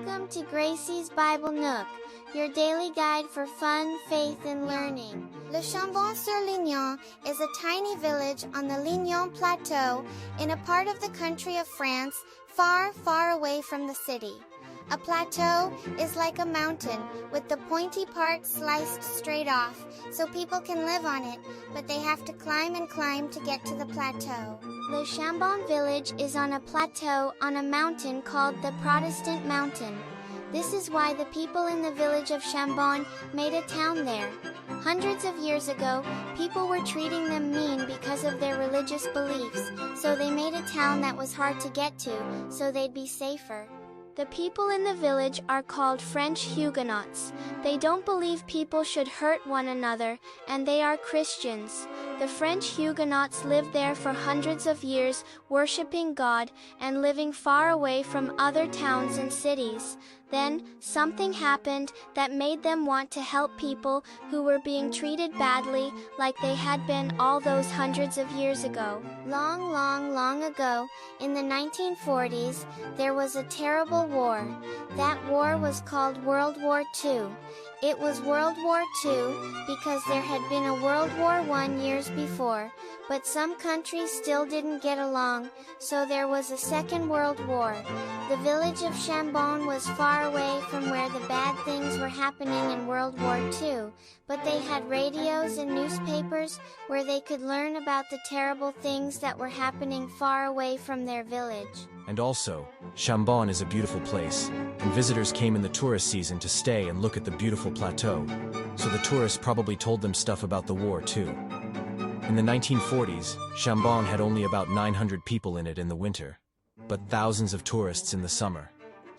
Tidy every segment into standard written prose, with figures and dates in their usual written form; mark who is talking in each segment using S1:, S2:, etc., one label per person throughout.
S1: Welcome to Gracie's Bible Nook, your daily guide for fun, faith, and learning. Le Chambon-sur-Lignon is a tiny village on the Lignon Plateau in a part of the country of France, far, far away from the city. A plateau is like a mountain, with the pointy part sliced straight off, so people can live on it, but they have to climb and climb to get to the plateau. Le Chambon village is on a plateau on a mountain called the Protestant Mountain. This is why the people in the village of Chambon made a town there. Hundreds of years ago, people were treating them mean because of their religious beliefs, so they made a town that was hard to get to, so they'd be safer. The people in the village are called French Huguenots. They don't believe people should hurt one another, and they are Christians. The French Huguenots lived there for hundreds of years, worshiping God and living far away from other towns and cities. Then, something happened that made them want to help people who were being treated badly, like they had been all those hundreds of years ago. Long, long, long ago, in the 1940s, there was a terrible war. That war was called World War II. It was World War II because there had been a World War I years before, but some countries still didn't get along, so there was a Second World War. The village of Chambon was far away from where the bad things were happening in World War II, but they had radios and newspapers where they could learn about the terrible things that were happening far away from their village.
S2: And also, Chambon is a beautiful place, and visitors came in the tourist season to stay and look at the beautiful plateau, so the tourists probably told them stuff about the war too. In the 1940s, Chambon had only about 900 people in it in the winter, but thousands of tourists in the summer.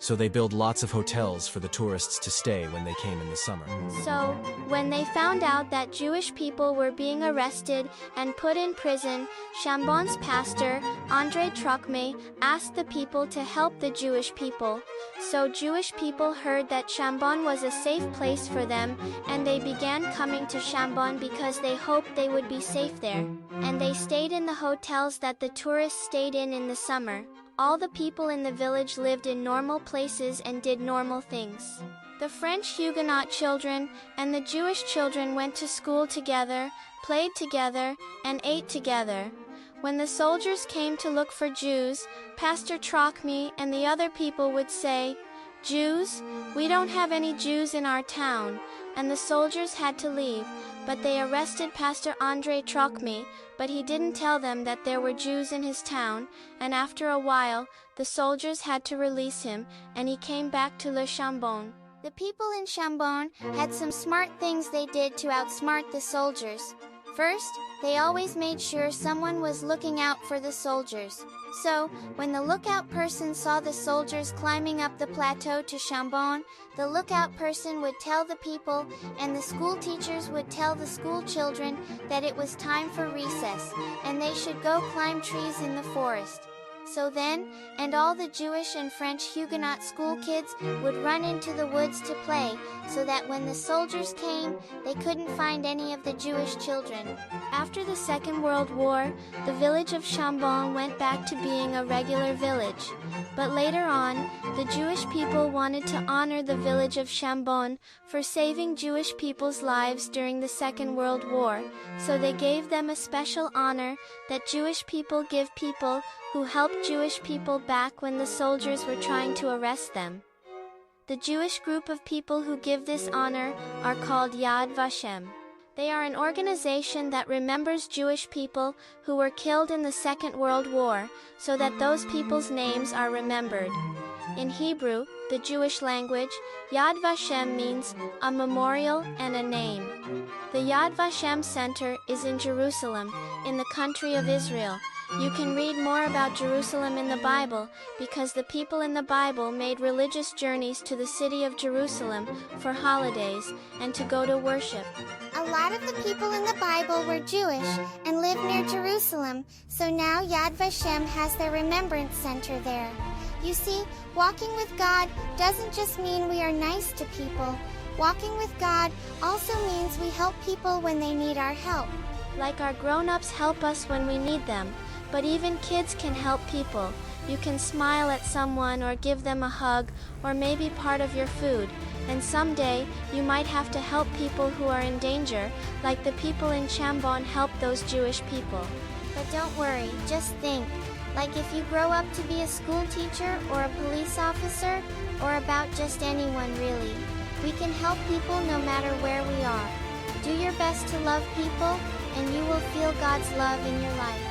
S2: So they built lots of hotels for the tourists to stay when they came in the summer.
S1: So, when they found out that Jewish people were being arrested and put in prison, Chambon's pastor, André Trocme, asked the people to help the Jewish people. So Jewish people heard that Chambon was a safe place for them, and they began coming to Chambon because they hoped they would be safe there. And they stayed in the hotels that the tourists stayed in the summer. All the people in the village lived in normal places and did normal things. The French Huguenot children and the Jewish children went to school together, played together, and ate together. When the soldiers came to look for Jews, Pastor Trocme and the other people would say, "Jews? We don't have any Jews in our town," and the soldiers had to leave. But they arrested Pastor André Trocme, but he didn't tell them that there were Jews in his town, and after a while, the soldiers had to release him, and he came back to Le Chambon. The people in Chambon had some smart things they did to outsmart the soldiers. First, they always made sure someone was looking out for the soldiers. So, when the lookout person saw the soldiers climbing up the plateau to Chambon, the lookout person would tell the people, and the school teachers would tell the school children that it was time for recess, and they should go climb trees in the forest. So then, and all the Jewish and French Huguenot school kids would run into the woods to play, so that when the soldiers came, they couldn't find any of the Jewish children. After the Second World War, the village of Chambon went back to being a regular village. But later on, the Jewish people wanted to honor the village of Chambon for saving Jewish people's lives during the Second World War, so they gave them a special honor that Jewish people give people who helped Jewish people back when the soldiers were trying to arrest them. The Jewish group of people who give this honor are called Yad Vashem. They are an organization that remembers Jewish people who were killed in the Second World War, so that those people's names are remembered. In Hebrew, the Jewish language, Yad Vashem means a memorial and a name. The Yad Vashem Center is in Jerusalem, in the country of Israel. You can read more about Jerusalem in the Bible, because the people in the Bible made religious journeys to the city of Jerusalem for holidays and to go to worship. A lot of the people in the Bible were Jewish and lived near Jerusalem, so now Yad Vashem has their remembrance center there. You see, walking with God doesn't just mean we are nice to people. Walking with God also means we help people when they need our help. Like our grown-ups help us when we need them, but even kids can help people. You can smile at someone or give them a hug, or maybe part of your food. And someday, you might have to help people who are in danger, like the people in Chambon helped those Jewish people. But don't worry, just think. Like if you grow up to be a school teacher or a police officer, or about just anyone really. We can help people no matter where we are. Do your best to love people, and you will feel God's love in your life.